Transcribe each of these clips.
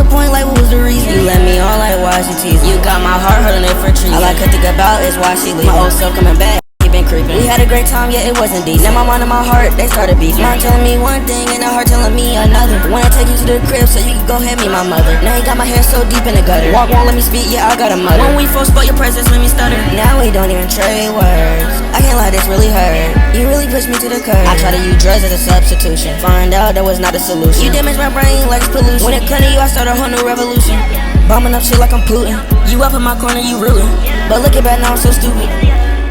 point, like what was the reason? You let me on like why she teasing? You got my heart hurting it for treason. All I could think about is why she leaving. My old self coming back, been creeping. We had a great time, yeah, it wasn't decent. Now my mind and my heart, they started beefing. Mom telling me one thing and the heart telling me another. Wanna take you to the crib so you can go hit me, my mother. Now you got my hair so deep in the gutter. Walk won't let me speak, yeah, I got a mother. When we first spoke, your presence made me stutter. Now we don't even trade words. I can't lie, this really hurt. You really pushed me to the curb. I try to use drugs as a substitution. Find out that was not a solution. You damaged my brain like it's pollution. When it come to you, I started a whole new revolution. Bombing up shit like I'm Putin. You up in my corner, you rooting. But look at back now, I'm so stupid.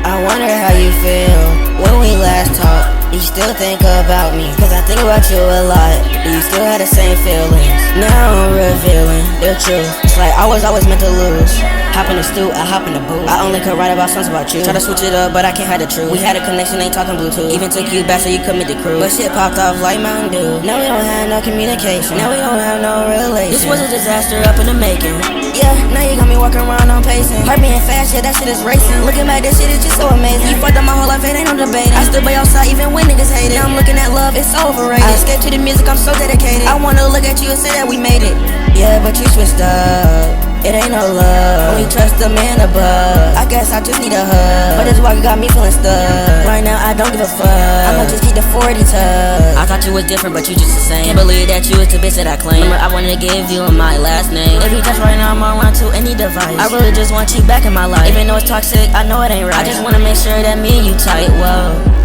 I wonder how you feel when we last talked. You still think about me, cause I think about you a lot. Do you still have the same feelings? Now I'm revealing the truth. It's like I was always meant to lose. Hop in the stew, I hop in the booth. I only could write about songs about you. Try to switch it up, but I can't hide the truth. We had a connection, ain't talking Bluetooth. Even took you back so you could meet the crew. But shit popped off like Mountain Dew. Now we don't have no communication. Now we don't have no relation. This was a disaster up in the making. Yeah, now you got me walking around on pacing. Heart being fast, yeah, that shit is racing. Looking back, this shit is just so amazing. You fucked up my whole life, it ain't no debating. I stood by your side even when niggas hate it. Now I'm looking at love, it's overrated. I escaped to the music, I'm so dedicated. I wanna look at you and say that we made it. Yeah, but you switched up. It ain't no love. Only trust the man above. I guess I just need a hug. But this walk got me feeling stuck. Right now I don't give a fuck. I'ma just keep the 40 tuck. I thought you was different, but you just the same. Can't believe that you was the bitch that I claim. Remember I wanted to give you my last name. If you touch right now, I'm around to any device. I really just want you back in my life. Even though it's toxic, I know it ain't right. I just wanna make sure that me and you tight, whoa.